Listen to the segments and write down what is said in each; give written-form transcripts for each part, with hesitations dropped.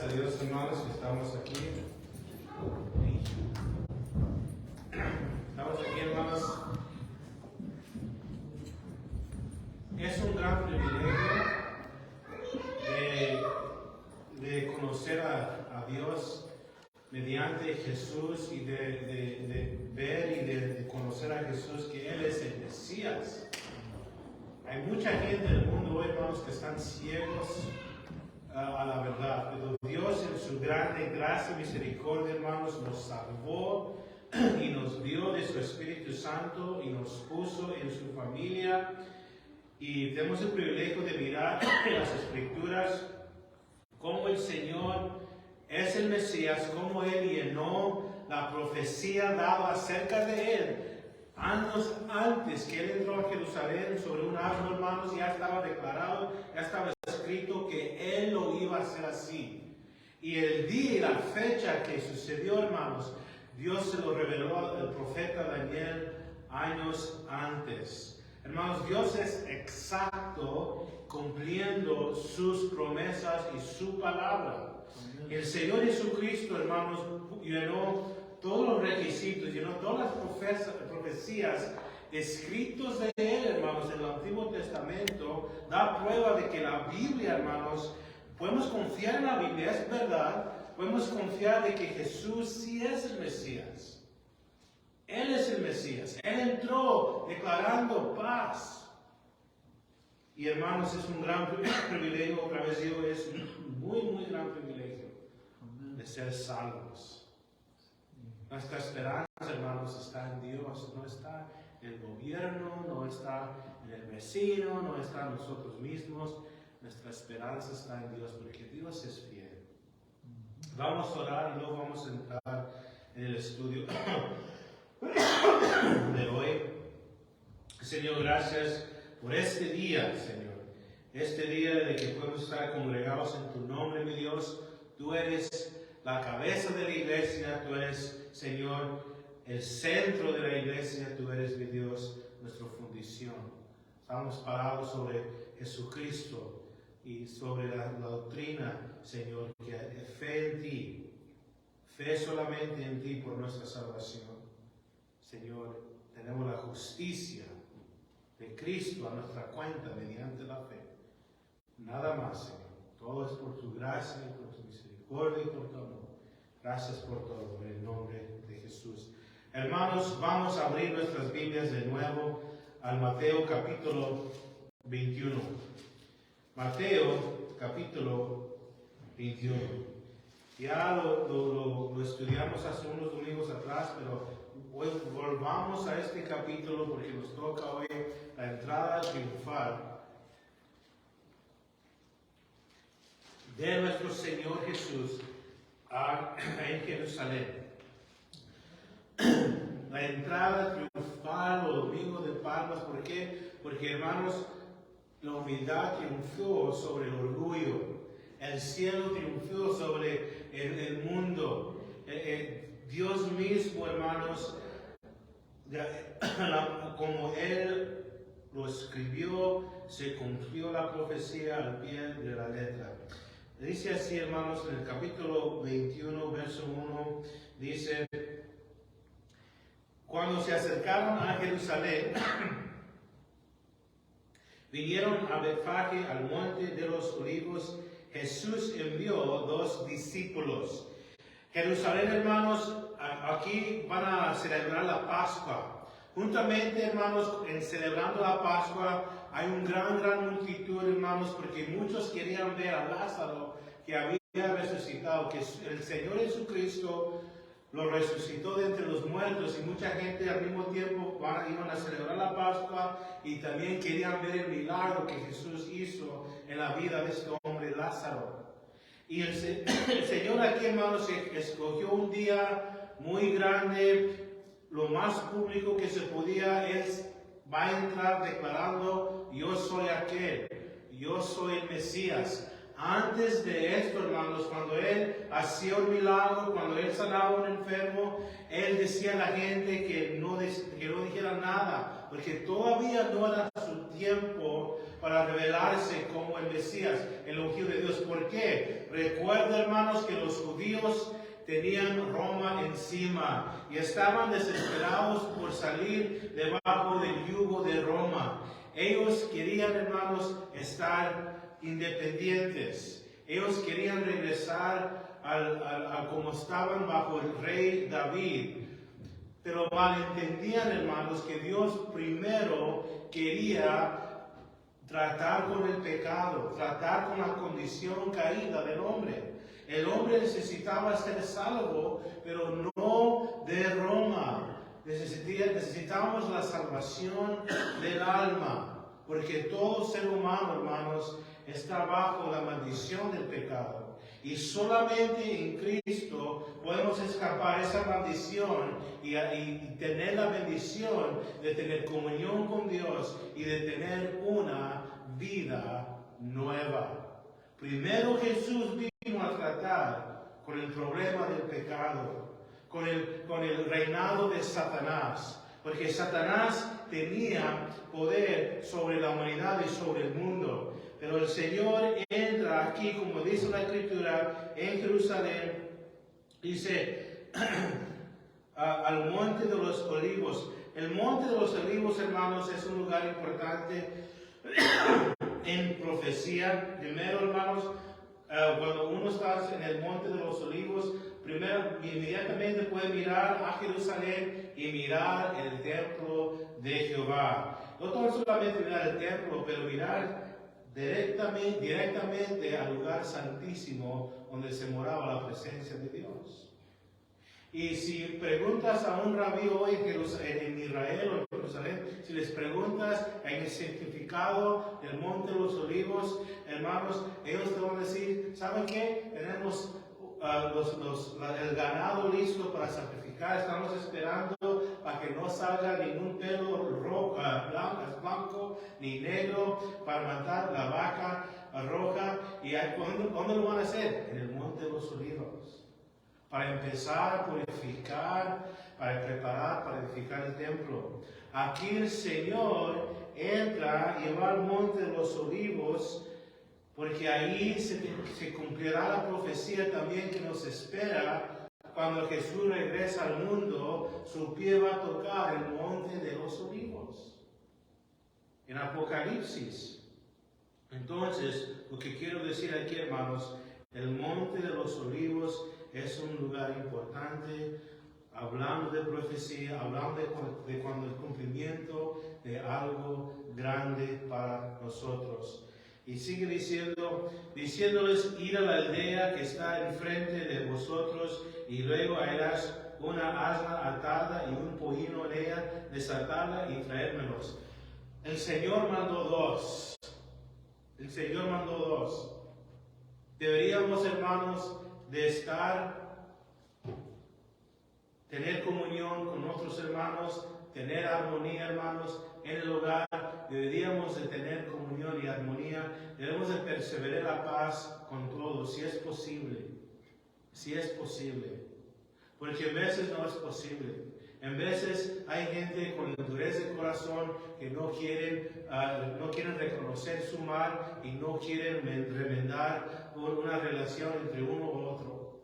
a Dios, hermanos, que estamos aquí. Estamos aquí, hermanos. Es un gran privilegio de conocer a Dios mediante Jesús y de ver y de conocer a Jesús, que Él es el Mesías. Hay mucha gente en el mundo hoy, hermanos, que están ciegos a la verdad, pero Dios en su grande gracia y misericordia, hermanos, nos salvó y nos dio de su Espíritu Santo y nos puso en su familia, y tenemos el privilegio de mirar en las Escrituras cómo el Señor es el Mesías, cómo Él llenó la profecía dada acerca de Él años antes que Él entró a Jerusalén sobre un asno, hermanos. Ya estaba declarado, ya estaba escrito que Él lo iba a hacer así. Y el día y la fecha que sucedió, hermanos, Dios se lo reveló al profeta Daniel años antes. Hermanos, Dios es exacto cumpliendo sus promesas y su palabra. El Señor Jesucristo, hermanos, llenó todos los requisitos, llenó todas las profecías escritos de Él, hermanos, en el Antiguo Testamento. Da prueba de que la Biblia, hermanos, podemos confiar en la Biblia, es verdad. Podemos confiar de que Jesús sí es el Mesías. Él es el Mesías. Él entró declarando paz. Y hermanos, es un gran privilegio, otra vez digo, es un muy gran privilegio de ser salvos. Nuestra esperanza, hermanos, está en Dios, no está en el gobierno, no está en el vecino, no está en nosotros mismos. Nuestra esperanza está en Dios, porque Dios es fiel. Vamos a orar y luego vamos a entrar en el estudio de hoy. Señor, gracias por este día, Señor. Este día de que podemos estar congregados en tu nombre, mi Dios. Tú eres la cabeza de la iglesia, tú eres, Señor, el centro de la iglesia, tú eres, mi Dios, nuestra fundición. Estamos parados sobre Jesucristo y sobre la doctrina, Señor, que hay fe en ti, fe solamente en ti por nuestra salvación. Señor, tenemos la justicia de Cristo a nuestra cuenta mediante la fe. Nada más, Señor. Todo es por tu gracia y por tu misericordia y por tu amor. Gracias por todo, en el nombre de Jesús. Hermanos, vamos a abrir nuestras Biblias de nuevo al Mateo capítulo 21. Mateo capítulo 21. Ya lo estudiamos hace unos domingos atrás, pero hoy volvamos a este capítulo porque nos toca hoy la entrada triunfal de nuestro Señor Jesús en Jerusalén. La entrada triunfal o domingo de palmas. ¿Por qué? Porque, hermanos, la humildad triunfó sobre el orgullo. El cielo triunfó sobre el mundo. Dios mismo, hermanos, como Él lo escribió, se cumplió la profecía al pie de la letra. Dice así, hermanos, en el capítulo 21, verso 1, dice: cuando se acercaron a Jerusalén, vinieron a Betfagé, al monte de los olivos. Jesús envió 2 discípulos. Jerusalén, hermanos, aquí van a celebrar la Pascua. Juntamente, hermanos, en celebrando la Pascua, hay una gran multitud, hermanos, porque muchos querían ver a Lázaro, que había resucitado, que el Señor Jesucristo lo resucitó de entre los muertos, y mucha gente al mismo tiempo iban a celebrar la Pascua y también querían ver el milagro que Jesús hizo en la vida de este hombre Lázaro. Y el Señor aquí, hermanos, escogió un día muy grande, lo más público que se podía. Él va a entrar declarando: yo soy aquel, yo soy el Mesías. Antes de esto, hermanos, cuando Él hacía un milagro, cuando Él sanaba a un enfermo, Él decía a la gente que no dijera nada, porque todavía no era su tiempo para revelarse como el Mesías, el ungido de Dios. ¿Por qué? Recuerda, hermanos, que los judíos tenían Roma encima y estaban desesperados por salir debajo del yugo de Roma. Ellos querían, hermanos, estar independientes. Ellos querían regresar a como estaban bajo el rey David. Pero malentendían, hermanos, que Dios primero quería tratar con el pecado, tratar con la condición caída del hombre. El hombre necesitaba ser salvo, pero no de Roma. Necesitamos la salvación del alma, porque todo ser humano, hermanos, está bajo la maldición del pecado. Y solamente en Cristo podemos escapar esa maldición y tener la bendición de tener comunión con Dios y de tener una vida nueva. Primero Jesús vino a tratar con el problema del pecado, con el reinado de Satanás, porque Satanás tenía poder sobre la humanidad y sobre el mundo. Pero el Señor entra aquí, como dice la Escritura, en Jerusalén, dice, al Monte de los Olivos. El Monte de los Olivos, hermanos, es un lugar importante en profecía. Primero, hermanos, cuando uno está en el Monte de los Olivos, primero, inmediatamente puede mirar a Jerusalén y mirar el templo de Jehová. No solamente mirar el templo, pero mirar directamente al lugar santísimo donde se moraba la presencia de Dios. Y si preguntas a un rabí hoy en Israel o en Jerusalén, si les preguntas en el significado del Monte de los Olivos, hermanos, ellos te van a decir, ¿saben qué? Tenemos el ganado listo para sacrificar, estamos esperando para que no salga ningún pelo blanco ni negro para matar la vaca roja. ¿Y dónde lo van a hacer? En el Monte de los Olivos. Para empezar a purificar, para preparar, para edificar el templo. Aquí el Señor entra y va al Monte de los Olivos, porque ahí se cumplirá la profecía también que nos espera. Cuando Jesús regresa al mundo, su pie va a tocar el Monte de los Olivos. En Apocalipsis. Entonces, lo que quiero decir aquí, hermanos, el Monte de los Olivos es un lugar importante, hablando de profecía, hablando de cuando el cumplimiento de algo grande para nosotros. Y sigue diciéndoles, ir a la aldea que está enfrente de vosotros, y luego hallarás una asna atada y un pollino en ella, desatarla y traérmelos. El Señor mandó dos. El Señor mandó dos. Deberíamos, hermanos, de tener comunión con nuestros hermanos, tener armonía, hermanos, en el hogar. Deberíamos de tener comunión y armonía. Debemos de perseverar la paz con todos, si es posible. Si es posible. Porque en veces no es posible. En veces hay gente con dureza de corazón que no quieren reconocer su mal y no quieren remendar una relación entre uno u otro.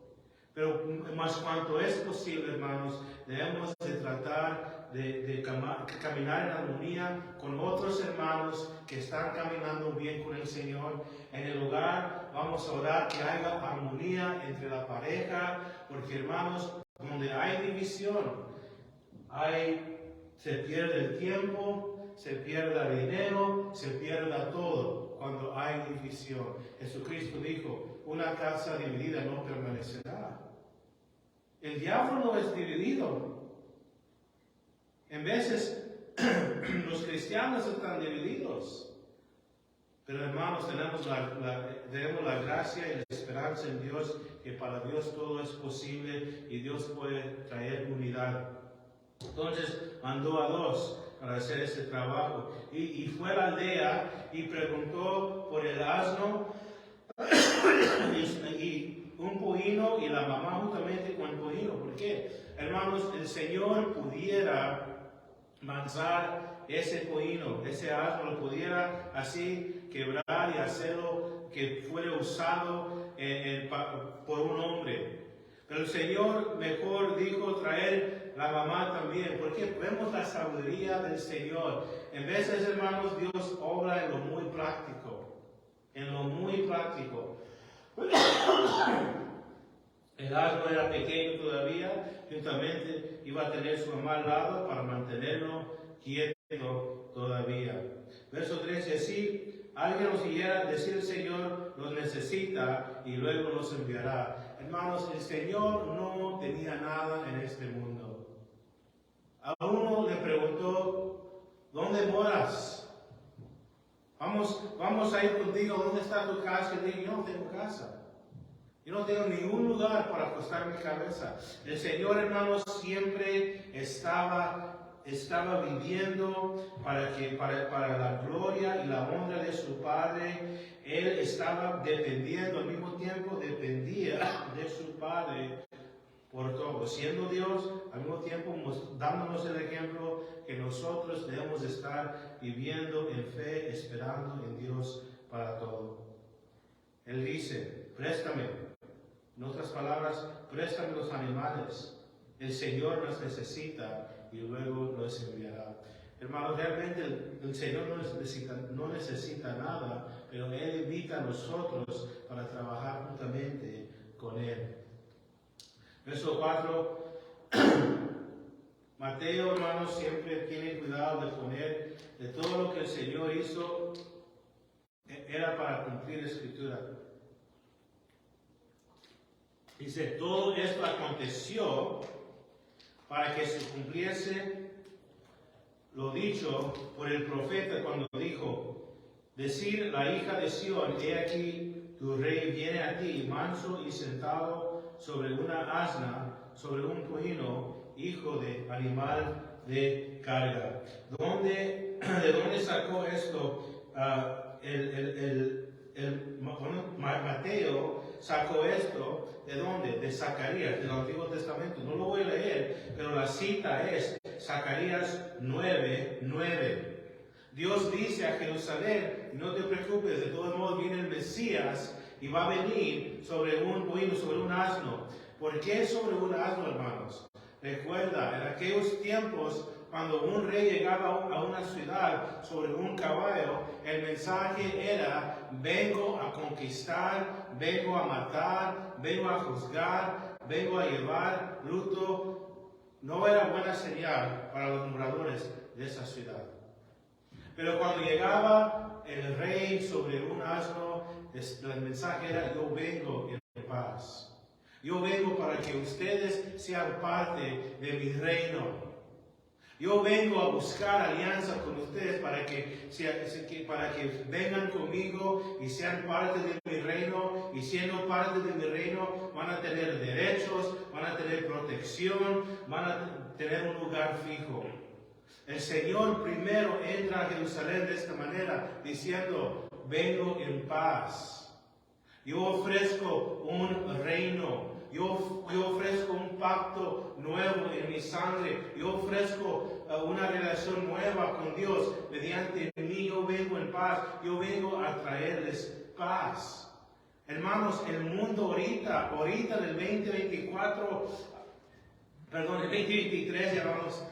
Pero más cuanto es posible, hermanos, debemos de tratar de caminar en armonía con otros hermanos que están caminando bien con el Señor. En el hogar vamos a orar que haya armonía entre la pareja, porque, hermanos, donde hay división, se pierde el tiempo, se pierde el dinero, se pierde todo cuando hay división. Jesucristo dijo, una casa dividida no permanecerá. El diablo no es dividido. En veces los cristianos están divididos. Pero, hermanos, tenemos la gracia y la esperanza en Dios, que para Dios todo es posible y Dios puede traer unidad. Entonces mandó a dos para hacer ese trabajo. Y fue a la aldea y preguntó por el asno y un pollino, y la mamá justamente con el pollino. ¿Por qué? Hermanos, el Señor pudiera manzar ese pollino, ese asno, lo pudiera así quebrar y hacerlo que fuera usado por un hombre. Pero el Señor mejor dijo traer la mamá también, porque vemos la sabiduría del Señor. En veces, hermanos, Dios obra en lo muy práctico, en lo muy práctico. El asno era pequeño todavía, juntamente iba a tener su mamá al lado para mantenerlo quieto todavía. Verso 13, así alguien nos quiera decir el Señor los necesita y luego los enviará. Hermanos, el Señor no tenía nada en este mundo. A uno le preguntó, ¿dónde moras? Vamos a ir contigo, ¿dónde está tu casa? Y dije, yo no tengo casa. Yo no tengo ningún lugar para acostar mi cabeza. El Señor, hermanos, siempre estaba viviendo para la gloria y la honra de su Padre. Él estaba dependiendo, al mismo tiempo dependía de su Padre por todo. Siendo Dios, al mismo tiempo dándonos el ejemplo que nosotros debemos estar viviendo en fe, esperando en Dios para todo. Él dice, préstame. En otras palabras, préstame los animales. El Señor los necesita y luego los enviará. Hermanos, realmente el Señor no necesita nada, pero Él invita a nosotros para trabajar juntamente con Él. Verso 4. Mateo, hermanos, siempre tiene cuidado de poner de todo lo que el Señor hizo, era para cumplir la Escritura. Dice, todo esto aconteció para que se cumpliese lo dicho por el profeta cuando dijo, decir la hija de Sión, he aquí tu rey viene a ti, manso y sentado sobre una asna, sobre un pollino, hijo de animal de carga. ¿De dónde sacó esto? Mateo sacó esto, ¿de dónde? De Zacarías, del Antiguo Testamento. No lo voy a leer, pero la cita es Zacarías 9:9. Dios dice a Jerusalén, no te preocupes, de todos modos viene el Mesías y va a venir sobre un pollino, sobre un asno. ¿Por qué sobre un asno, hermanos? Recuerda, en aquellos tiempos, cuando un rey llegaba a una ciudad sobre un caballo, el mensaje era, vengo a conquistar, vengo a matar, vengo a juzgar, vengo a llevar luto. No era buena señal para los moradores de esa ciudad. Pero cuando llegaba el rey sobre un asno, el mensaje era, yo vengo en paz. Yo vengo para que ustedes sean parte de mi reino. Yo vengo a buscar alianza con ustedes para que vengan conmigo y sean parte de mi reino. Y siendo parte de mi reino van a tener derechos, van a tener protección, van a tener un lugar fijo. El Señor primero entra a Jerusalén de esta manera, diciendo, vengo en paz. Yo ofrezco un reino. Yo ofrezco un pacto nuevo en mi sangre. Yo ofrezco una relación nueva con Dios. Mediante mí yo vengo en paz. Yo vengo a traerles paz. Hermanos, el mundo ahorita en el 2024, el 2023, ya vamos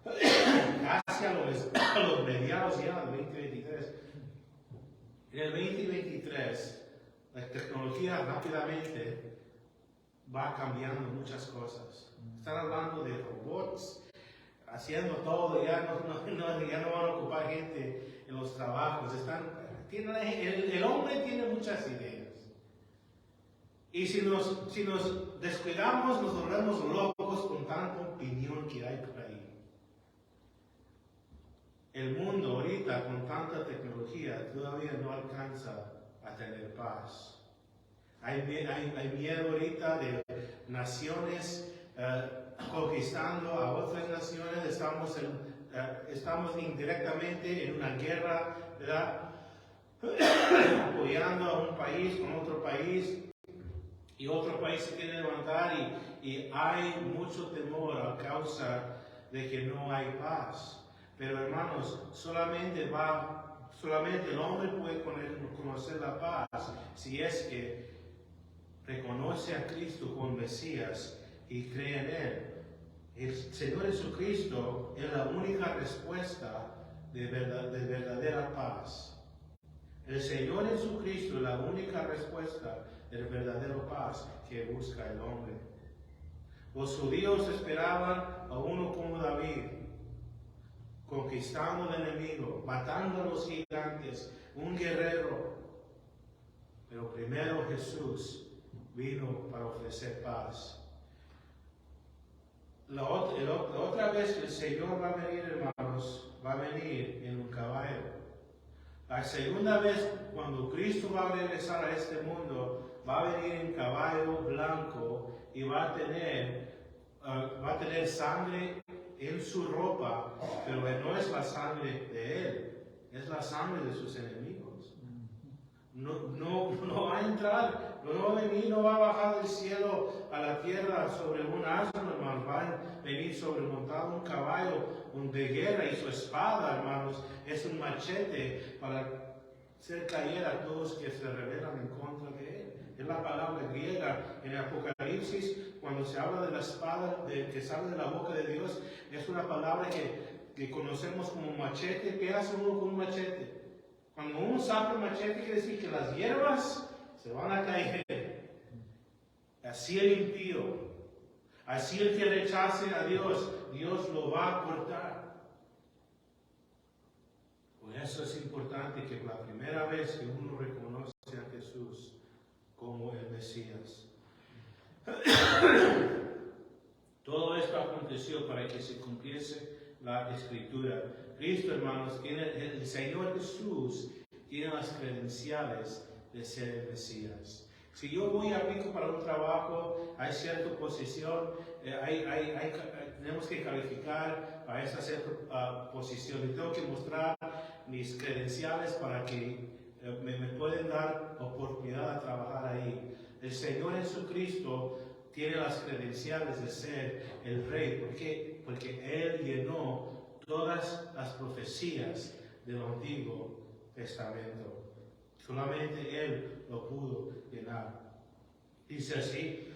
casi a los mediados ya del 2023. En el 2023, la tecnología rápidamente va cambiando muchas cosas. Están hablando de robots, haciendo todo, ya no van a ocupar gente en los trabajos. El hombre tiene muchas ideas. Y si nos descuidamos, nos volvemos locos con tanta opinión que hay por ahí. El mundo ahorita, con tanta tecnología, todavía no alcanza a tener paz. Hay miedo ahorita de naciones conquistando a otras naciones. Estamos indirectamente en una guerra, ¿verdad? Apoyando a un país con otro país, y otro país se quiere levantar, y hay mucho temor a causa de que no hay paz. Pero hermanos, solamente el hombre puede conocer la paz si es que reconoce a Cristo como Mesías y cree en Él. El Señor Jesucristo es la única respuesta de verdadera paz. El Señor Jesucristo es la única respuesta de verdadera paz que busca el hombre. Los judíos esperaban a uno como David, conquistando al enemigo, matando a los gigantes, un guerrero. Pero primero Jesús vino para ofrecer paz. La otra vez que el Señor va a venir, hermanos, va a venir en un caballo. La segunda vez, cuando Cristo va a regresar a este mundo, va a venir en caballo blanco y va a tener sangre en su ropa, pero no es la sangre de Él, es la sangre de sus enemigos. No va a entrar, no va a venir, no va a bajar del cielo a la tierra sobre un asno, hermanos, va a venir montado un caballo, de guerra, y su espada, hermanos, es un machete para hacer caer a todos que se rebelan en contra de Él. Es la palabra griega en el Apocalipsis, cuando se habla de la espada que sale de la boca de Dios, es una palabra que conocemos como machete. ¿Qué hace uno con un machete? Cuando uno saca un machete, quiere decir que las hierbas se van a caer. Así el impío, así el que rechace a Dios, Dios lo va a cortar. Por eso es importante que la primera vez que uno reconoce a Jesús como el Mesías. Todo esto aconteció para que se cumpliese la Escritura. Cristo, hermanos, el Señor Jesús tiene las credenciales de ser el Mesías. Si yo voy a aplicar para un trabajo, hay cierta posición, tenemos que calificar para esa cierta posición. Y tengo que mostrar mis credenciales para que me pueden dar oportunidad de trabajar ahí. El Señor Jesucristo tiene las credenciales de ser el Rey. ¿Por qué? Porque Él llenó todas las profecías del Antiguo Testamento. Solamente Él lo pudo llenar. Dice así.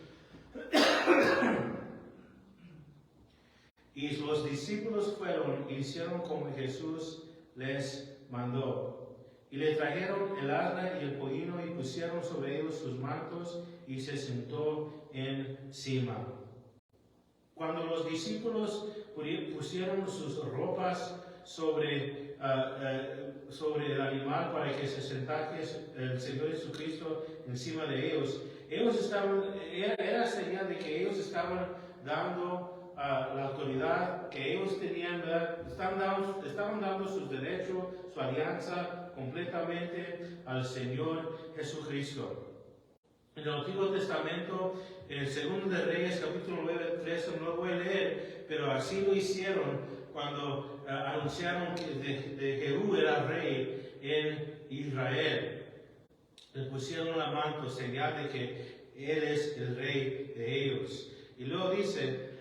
Y los discípulos fueron y hicieron como Jesús les mandó. Y le trajeron el asna y el pollino y pusieron sobre ellos sus mantos y se sentó encima. Cuando los discípulos pusieron sus ropas sobre el animal para que se sentase el Señor Jesucristo encima de ellos, era señal de que ellos estaban dando la autoridad que ellos tenían, estaban dando sus derechos, su alianza completamente al Señor Jesucristo. En el Antiguo Testamento, en el Segundo de Reyes, capítulo 9, 13, no lo voy a leer, pero así lo hicieron cuando anunciaron que de Jehú era rey en Israel. Le pusieron la manto, señal de que Él es el rey de ellos. Y luego dice,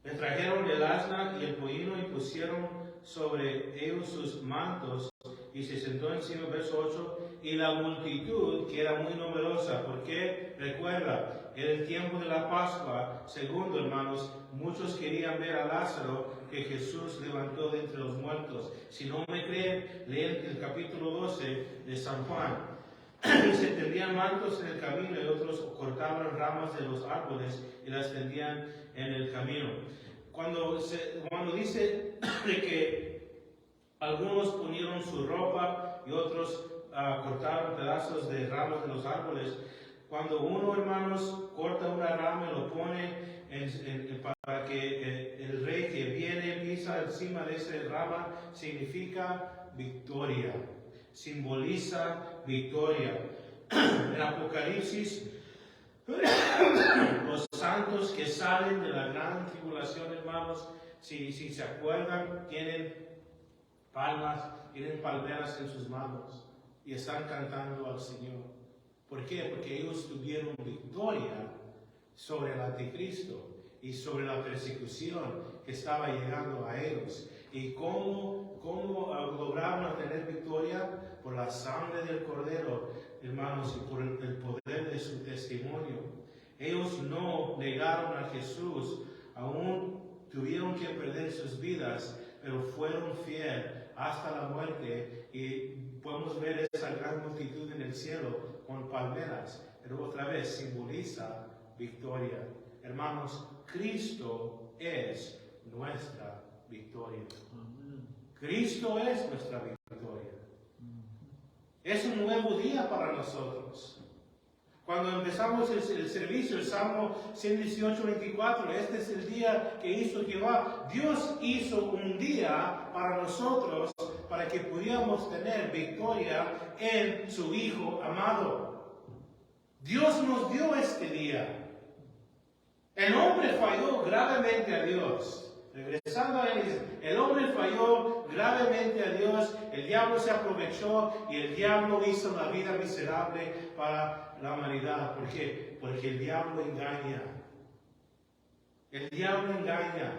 le trajeron el asna y el pollino y pusieron sobre ellos sus mantos y se sentó encima, verso 8, y la multitud, que era muy numerosa, porque recuerda, en el tiempo de la Pascua, segundo, hermanos, muchos querían ver a Lázaro que Jesús levantó de entre los muertos. Si no me creen, leen el capítulo 12 de San Juan. Y se tendían mantos en el camino y otros cortaban ramas de los árboles y las tendían en el camino. Cuando dice de que algunos ponieron su ropa y otros cortaron pedazos de ramas de los árboles, cuando uno, hermanos, corta una rama y lo pone para que el rey que viene pisa encima de esa rama, significa victoria, simboliza victoria. En Apocalipsis, los santos que salen de la gran tribulación, hermanos, si se acuerdan, tienen palmas, tienen palmeras en sus manos y están cantando al Señor. ¿Por qué? Porque ellos tuvieron victoria sobre el anticristo y sobre la persecución que estaba llegando a ellos. Y cómo lograron tener victoria por la sangre del Cordero, hermanos, y por el poder de su testimonio. Ellos no negaron a Jesús, aún tuvieron que perder sus vidas, pero fueron fieles hasta la muerte. Y podemos ver esa gran multitud en el cielo con palmeras, pero otra vez simboliza victoria. Hermanos, Cristo es nuestra victoria. Cristo es nuestra victoria. Es un nuevo día para nosotros. Cuando empezamos el servicio, el Salmo 118, 24, este es el día que hizo Jehová. Dios hizo un día para nosotros, para que pudiéramos tener victoria en su Hijo amado. Dios nos dio este día. El hombre falló gravemente a Dios. Regresando a él, el hombre falló gravemente a Dios, el diablo se aprovechó y el diablo hizo la vida miserable para la humanidad. ¿Por qué? Porque el diablo engaña. El diablo engaña.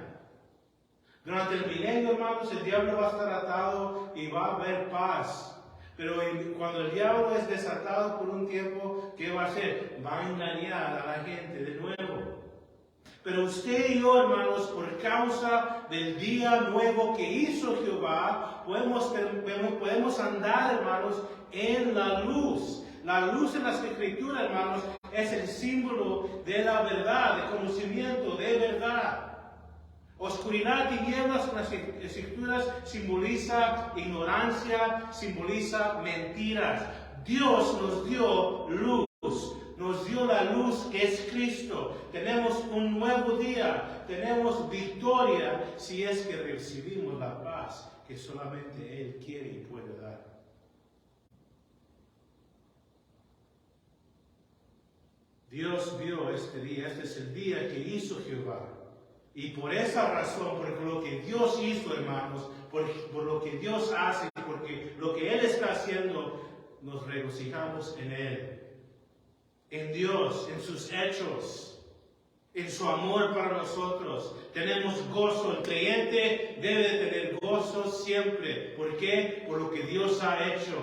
Durante el milenio, hermanos, el diablo va a estar atado y va a haber paz. Pero cuando el diablo es desatado por un tiempo, ¿qué va a hacer? Va a engañar a la gente de nuevo. Pero usted y yo, hermanos, por causa del día nuevo que hizo Jehová, podemos andar, hermanos, en la luz. La luz en las Escrituras, hermanos, es el símbolo de la verdad, de conocimiento, de verdad. Oscuridad, tinieblas en las Escrituras simboliza ignorancia, simboliza mentiras. Dios nos dio luz. Nos dio la luz que es Cristo. Tenemos un nuevo día. Tenemos victoria si es que recibimos la paz que solamente Él quiere y puede dar. Dios vio este día. Este es el día que hizo Jehová. Y por esa razón, por lo que Dios hizo, hermanos, por lo que Dios hace, porque lo que Él está haciendo, nos regocijamos en Él. En Dios, en sus hechos, en su amor para nosotros. Tenemos gozo. El creyente debe tener gozo siempre. ¿Por qué? Por lo que Dios ha hecho.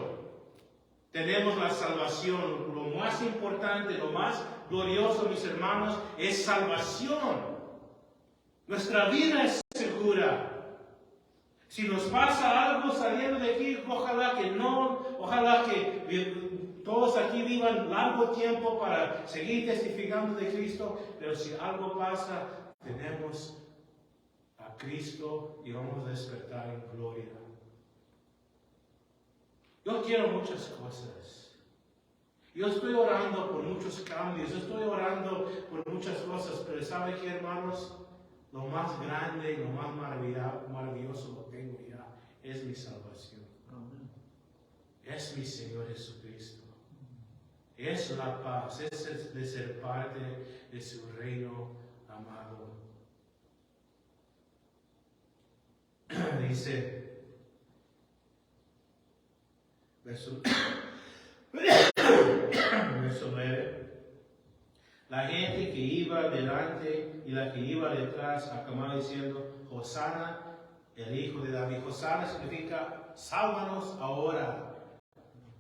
Tenemos la salvación. Lo más importante, lo más glorioso, mis hermanos, es salvación. Nuestra vida es segura. Si nos pasa algo saliendo de aquí, ojalá que todos aquí vivan largo tiempo para seguir testificando de Cristo, pero si algo pasa, tenemos a Cristo y vamos a despertar en gloria. Yo quiero muchas cosas. Yo estoy orando por muchos cambios, yo estoy orando por muchas cosas, pero ¿sabe qué, hermanos? Lo más grande y lo más maravilloso lo tengo ya, es mi salvación. Es mi Señor Jesucristo. Es la paz, es de ser parte de su reino amado. Dice, verso 9, la gente que iba delante y la que iba detrás aclamaba diciendo, Hosana, el hijo de David. Hosana significa, sálvanos ahora.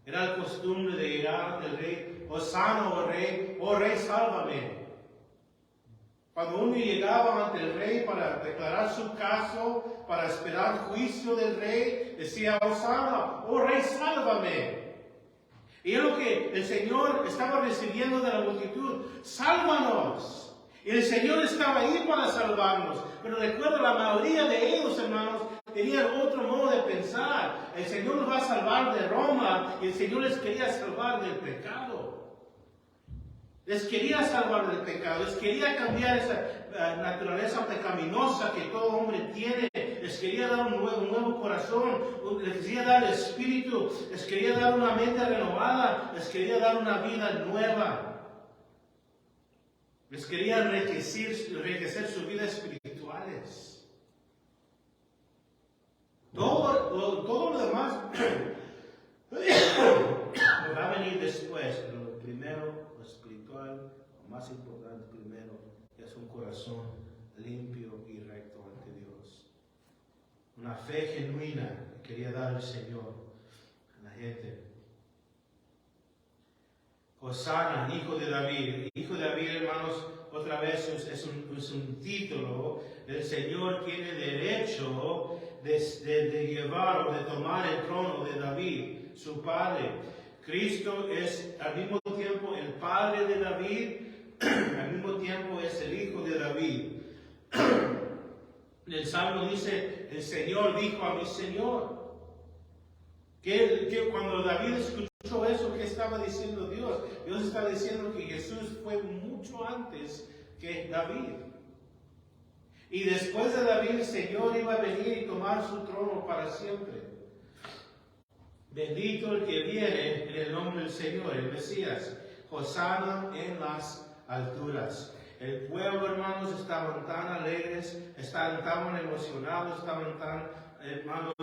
Era la costumbre de llegar ante el rey, Hosana, oh rey, sálvame. Cuando uno llegaba ante el rey para declarar su caso, para esperar juicio del rey, decía, Hosana, oh rey, sálvame. Y es lo que el Señor estaba recibiendo de la multitud, sálvanos. Y el Señor estaba ahí para salvarnos. Pero recuerda, la mayoría de ellos, hermanos, tenían otro modo de pensar. El Señor nos va a salvar de Roma y el Señor les quería salvar del pecado. Les quería salvar del pecado. Les quería cambiar esa naturaleza pecaminosa que todo hombre tiene. Les quería dar un nuevo corazón. Les quería dar el espíritu. Les quería dar una mente renovada. Les quería dar una vida nueva. Les quería enriquecer su vida espirituales. Todo lo demás va a venir después, pero lo primero, lo espiritual, lo más importante primero, es un corazón limpio y recto ante Dios. Una fe genuina que quería dar el Señor a la gente. Hosana, hijo de David. Hijo de David, hermanos, otra vez es un título. El Señor tiene derecho de llevar o de tomar el trono de David, su padre. Cristo es al mismo tiempo el padre de David, al mismo tiempo es el hijo de David. El Salmo dice, el Señor dijo a mi Señor. Que cuando David escuchó eso, ¿qué estaba diciendo Dios? Dios estaba diciendo que Jesús fue mucho antes que David. Y después de David, el Señor iba a venir y tomar su trono para siempre. Bendito el que viene en el nombre del Señor, el Mesías. Hosana en las alturas. El pueblo, hermanos, estaban tan alegres, estaban tan emocionados, estaban tan, hermanos,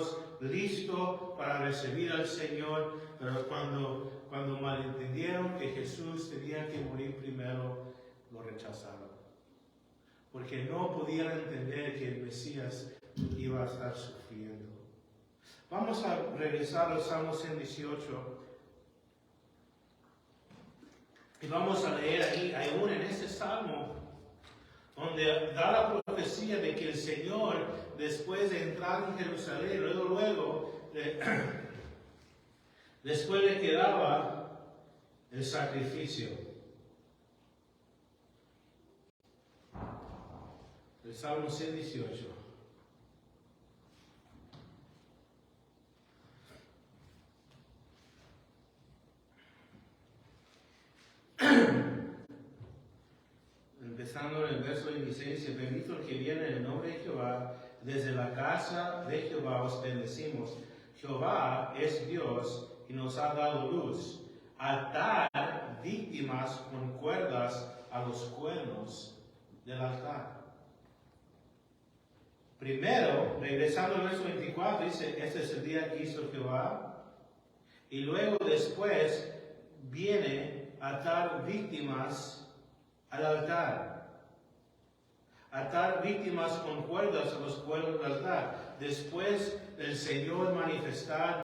listos para recibir al Señor. Pero cuando malentendieron que Jesús tenía que morir primero, lo rechazaron. Porque no podían entender que el Mesías iba a estar sufriendo. Vamos a regresar al Salmo 118. Y vamos a leer ahí, aún en ese Salmo, donde da la profecía de que el Señor, después de entrar en Jerusalén, luego, después le quedaba el sacrificio. El Salmo 118. Empezando en el verso 26, dice, bendito el que viene en el nombre de Jehová, desde la casa de Jehová os bendecimos. Jehová es Dios y nos ha dado luz. Atar víctimas con cuerdas a los cuernos del altar. Primero, regresando al verso 24, dice, este es el día que hizo Jehová. Y luego después viene a atar víctimas al altar. Atar víctimas con cuerdas a los cuernos del altar. Después el Señor manifestar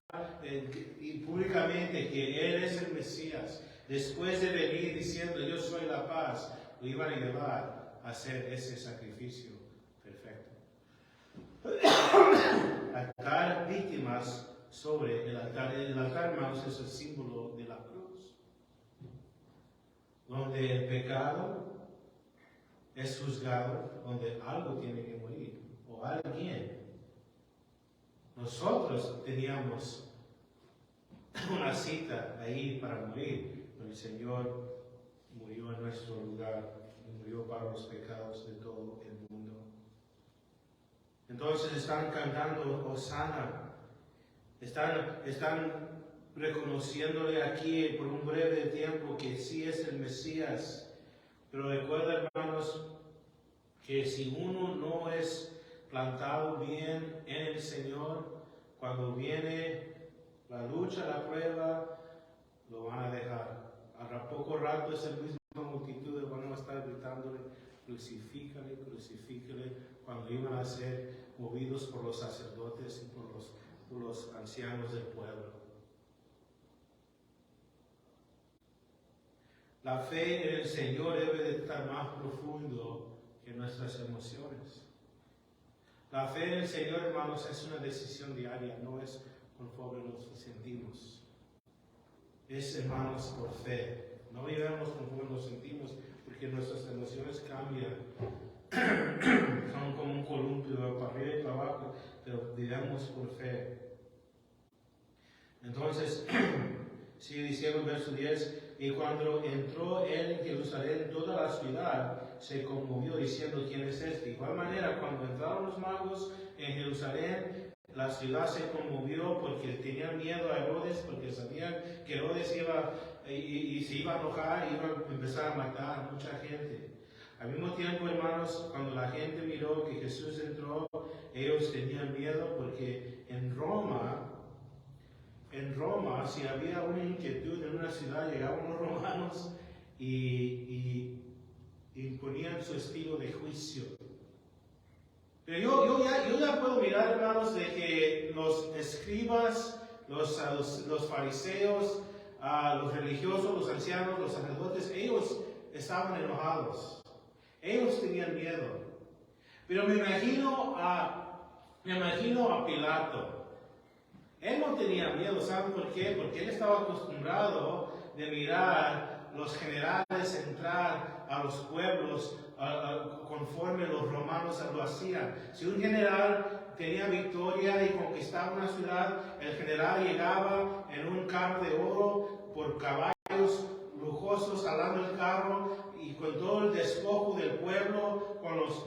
y públicamente que Él es el Mesías. Después de venir diciendo yo soy la paz, lo iban a llevar a hacer ese sacrificio perfecto. Atar víctimas sobre el altar. El altar, hermanos, es el símbolo de la cruz. Donde el pecado es juzgado, donde algo tiene que morir, o alguien. Nosotros teníamos una cita ahí para morir, pero el Señor murió en nuestro lugar, murió para los pecados de todo el mundo. Entonces están cantando Hosana, están reconociéndole aquí por un breve tiempo que sí es el Mesías. Pero recuerda, hermanos, que si uno no es plantado bien en el Señor, cuando viene la lucha, la prueba, lo van a dejar. A poco rato esa misma multitud van a estar gritándole, crucifícale, crucifícale, cuando iban a ser movidos por los sacerdotes y por los ancianos del pueblo. La fe en el Señor debe de estar más profundo que nuestras emociones. La fe en el Señor, hermanos, es una decisión diaria, no es conforme nos sentimos. Es, hermanos, por fe. No vivamos conforme nos sentimos, porque nuestras emociones cambian. Son como un columpio para arriba y para abajo, pero vivamos por fe. Entonces, sigue diciendo el verso 10, y cuando entró él en Jerusalén, toda la ciudad se conmovió diciendo, ¿quién es este? De igual manera, cuando entraron los magos en Jerusalén, la ciudad se conmovió porque tenían miedo a Herodes, porque sabían que Herodes iba y se iba a enojar, iba a empezar a matar a mucha gente. Al mismo tiempo, hermanos, cuando la gente miró que Jesús entró, ellos tenían miedo porque en Roma, si había una inquietud en una ciudad, llegaban los romanos y imponían su estilo de juicio. Pero yo ya puedo mirar, hermanos, de que los escribas, los fariseos, los religiosos, los ancianos, los sacerdotes, ellos estaban enojados. Ellos tenían miedo. Pero me imagino a Pilato. Él no tenía miedo, ¿saben por qué? Porque él estaba acostumbrado de mirar los generales entrar a los pueblos conforme los romanos lo hacían. Si un general tenía victoria y conquistaba una ciudad, el general llegaba en un carro de oro por caballos lujosos, alando el carro y con todo el despojo del pueblo, con los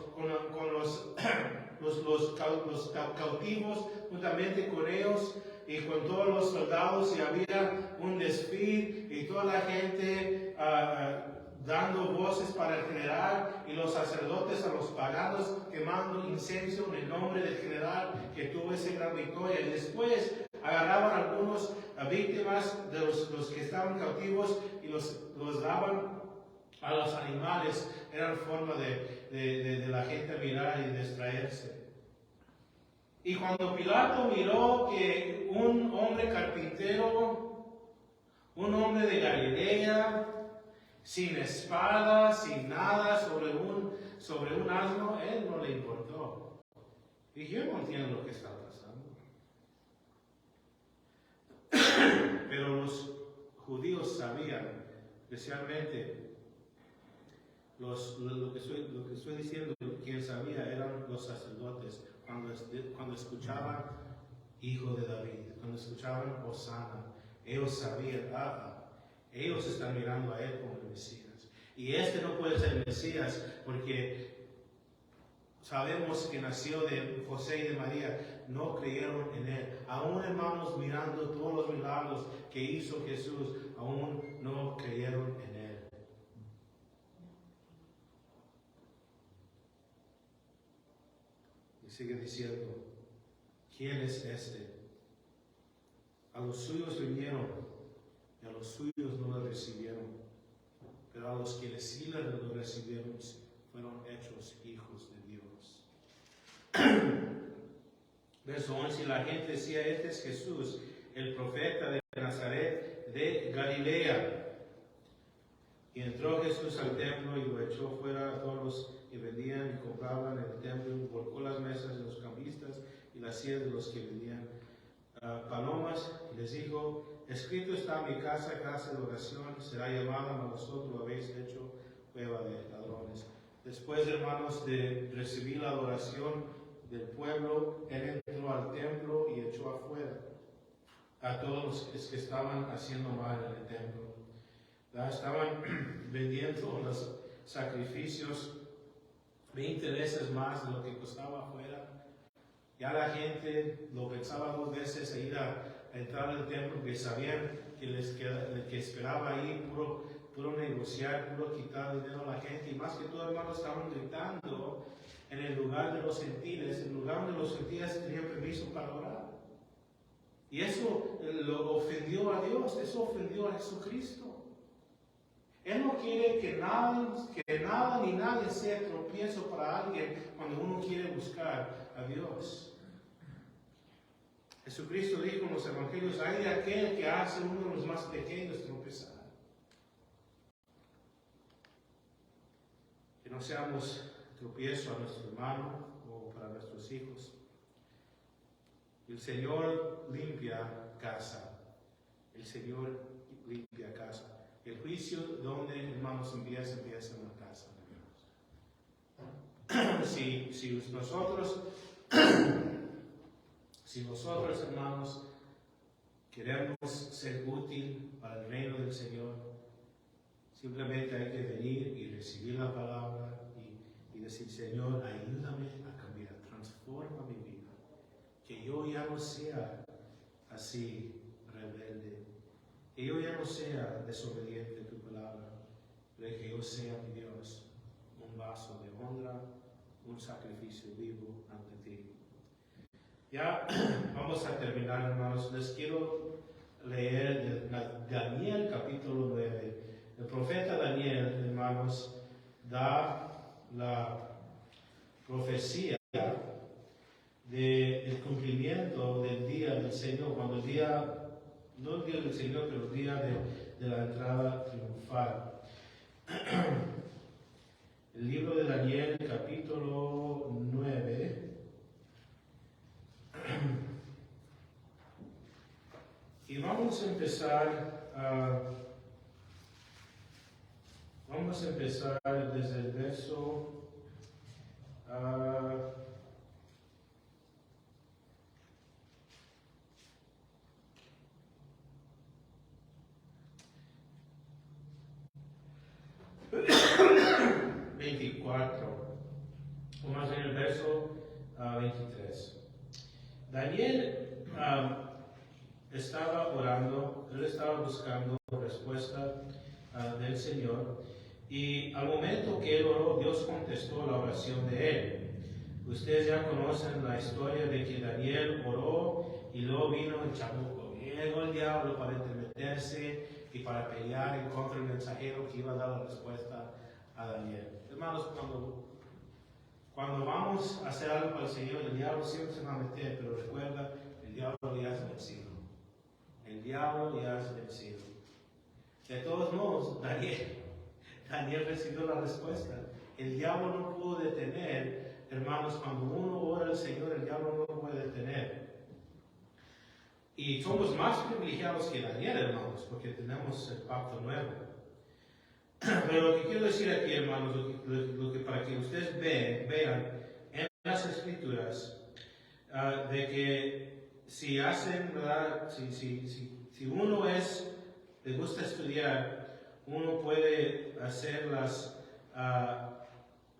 cautivos, juntamente con ellos y con todos los soldados, y había un desfile y toda la gente dando voces para el general y los sacerdotes a los paganos quemando incienso en el nombre del general que tuvo esa gran victoria. Y después agarraban algunos víctimas de los que estaban cautivos y los daban a los animales. Era forma de la gente mirar y distraerse. Y cuando Pilato miró que un hombre carpintero, un hombre de Galilea, sin espada, sin nada, sobre un asno, él no le importó. Y yo no entiendo lo que está pasando. Pero los judíos sabían, especialmente lo que estoy diciendo, quien sabía eran los sacerdotes. Cuando escuchaban Hijo de David, cuando escuchaban Hosana, ellos sabían, ellos están mirando a él como el Mesías. Y este no puede ser el Mesías porque sabemos que nació de José y de María. No creyeron en él. Aún, hermanos, mirando todos los milagros que hizo Jesús, aún no creyeron en él. Y sigue diciendo, ¿quién es este? A los suyos vinieron y a los suyos no lo recibieron, pero a los que sí lo recibieron fueron hechos hijos de Dios. Verso 11, la gente decía, este es Jesús, el profeta de Nazaret de Galilea. Y entró Jesús al templo y lo echó fuera a todos los que vendían y compraban en el templo, y volcó las mesas de los cambistas y las sillas de los que vendían palomas, y les dijo, escrito está: mi casa, casa de oración, será llamada, mas vosotros lo habéis hecho cueva de ladrones. Después, hermanos, de recibir la adoración del pueblo, él entró al templo y echó afuera a todos los que estaban haciendo mal en el templo. Estaban vendiendo los sacrificios 20 veces más de lo que costaba afuera. Ya la gente lo pensaba 2 veces a ir a entrar al templo, porque sabían que esperaba ahí puro negociar, puro quitar dinero a la gente. Y más que todo, hermanos, estaban gritando en el lugar de los gentiles, en el lugar donde los gentiles tenían permiso para orar. Y eso lo ofendió a Dios, eso ofendió a Jesucristo. Él no quiere que nada ni nadie sea tropiezo para alguien cuando uno quiere buscar a Dios. Jesucristo dijo en los evangelios, hay de aquel que hace uno de los más pequeños tropezar. Que no seamos tropiezo a nuestro hermano o para nuestros hijos. El Señor limpia casa. El Señor limpia casa. El juicio, donde, hermanos, empieza en la casa. Si nosotros, hermanos, queremos ser útil para el reino del Señor, simplemente hay que venir y recibir la palabra y decir, Señor, ayúdame a cambiar, transforma mi vida, que yo ya no sea así rebelde, que yo ya no sea desobediente a tu palabra, pero que yo sea, mi Dios, un vaso de honra, un sacrificio vivo ante ti. Ya vamos a terminar, hermanos. Les quiero leer de Daniel capítulo 9. El profeta Daniel, hermanos, da la profecía del cumplimiento del día del Señor, cuando el día, no el día del Señor, pero el día de la entrada triunfal. El libro de Daniel, capítulo 9. Y vamos a empezar desde el verso 24, o más en el verso 23. Daniel estaba orando, él estaba buscando respuesta del Señor, y al momento que él oró, Dios contestó la oración de él. Ustedes ya conocen la historia de que Daniel oró y luego vino el chamuco, llegó el diablo para intermeterse y para pelear en contra del mensajero que iba a dar la respuesta a Daniel. Hermanos, cuando vamos a hacer algo para el Señor, el diablo siempre se va a meter, pero recuerda, el diablo ya es vencido. El diablo ya es vencido. De todos modos, Daniel recibió la respuesta. El diablo no pudo detener, hermanos, cuando uno ora al Señor, el diablo no lo puede detener. Y somos más privilegiados que Daniel, hermanos, porque tenemos el pacto nuevo. Pero lo que quiero decir aquí, hermanos, lo que para que ustedes vean en las Escrituras, de que si hacen, ¿verdad? Si uno le gusta estudiar, uno puede hacer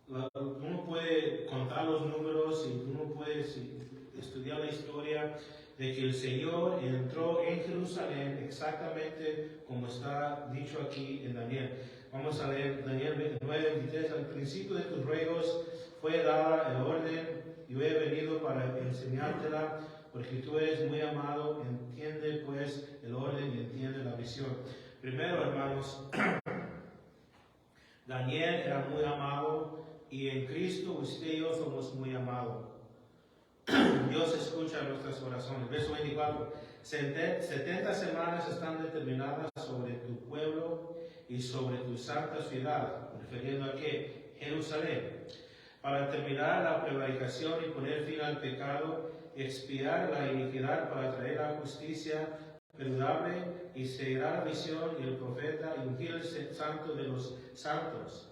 uno puede contar los números y uno puede estudiar la historia de que el Señor entró en Jerusalén exactamente como está dicho aquí en Daniel. Vamos a leer Daniel 9:23. Al principio de tus ruegos fue dada el orden, y yo he venido para enseñártela, porque tú eres muy amado. Entiende pues el orden y entiende la visión. Primero, hermanos, Daniel era muy amado, y en Cristo usted y yo somos muy amados. Dios escucha nuestras oraciones. Verso 24. 70 semanas están determinadas sobre tu pueblo y sobre tu santa ciudad, refiriendo a qué? Jerusalén, para terminar la prevaricación y poner fin al pecado, expiar la iniquidad, para traer la justicia perdurable, y seguirá la visión y el profeta, y ungir el santo de los santos.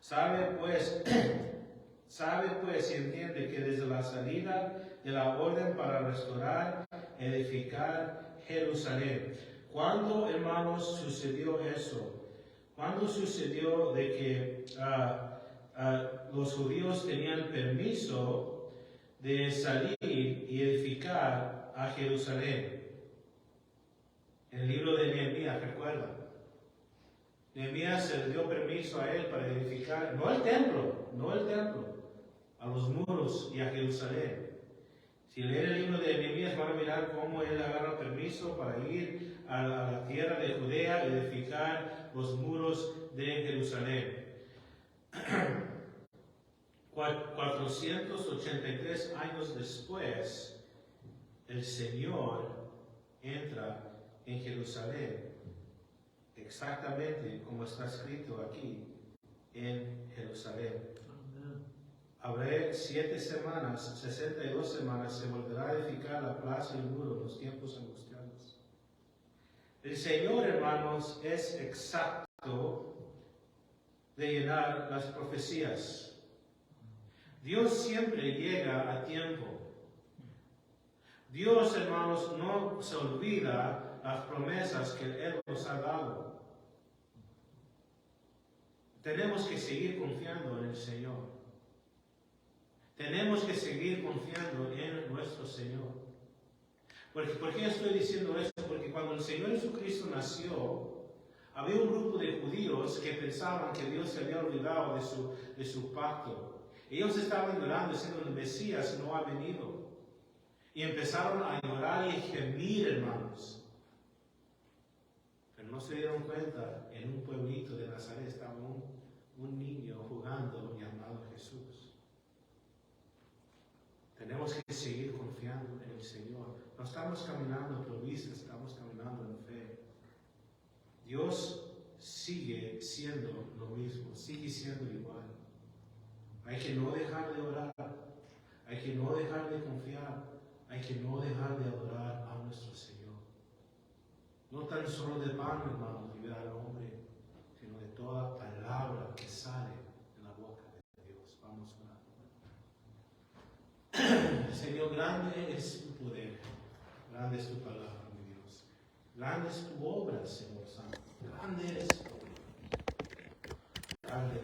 Sabe pues y entiende que desde la salida de la orden para restaurar, edificar Jerusalén. ¿Cuándo, hermanos, sucedió eso? ¿Cuándo sucedió de que los judíos tenían permiso de salir y edificar a Jerusalén? En el libro de Nehemías, ¿recuerdan? Nehemías se le dio permiso a él para edificar, no el templo, a los muros y a Jerusalén. Si leen el libro de Nehemías van a mirar cómo él agarra permiso para ir a la tierra de Judea y edificar los muros de Jerusalén. 483 años después, el Señor entra en Jerusalén, exactamente como está escrito aquí en Jerusalén. Habrá 7 semanas, 62 semanas, se volverá a edificar la plaza y el muro en los tiempos angustiados. El Señor, hermanos, es exacto de llenar las profecías. Dios siempre llega a tiempo. Dios, hermanos, no se olvida las promesas que Él nos ha dado. Tenemos que seguir confiando en el Señor. Tenemos que seguir confiando en nuestro Señor. ¿Por qué estoy diciendo esto? Porque cuando el Señor Jesucristo nació, había un grupo de judíos que pensaban que Dios se había olvidado de su pacto. Ellos estaban llorando diciendo: el Mesías no ha venido. Y empezaron a llorar y gemir, hermanos. Pero no se dieron cuenta, en un pueblito de Nazaret estaba un niño jugando llamado Jesús. Tenemos que seguir confiando en el Señor. No estamos caminando por vista, estamos caminando en fe. Dios sigue siendo lo mismo, sigue siendo igual. Hay que no dejar de orar, hay que no dejar de confiar, hay que no dejar de adorar a nuestro Señor. No tan solo de pan, hermanos, vivirá el hombre, sino de toda palabra que sale de la boca de Dios. Vamos a orar. Señor, grande es tu poder, grande es tu palabra, mi Dios. Grande es tu obra, Señor Santo. Grande eres tú. Grande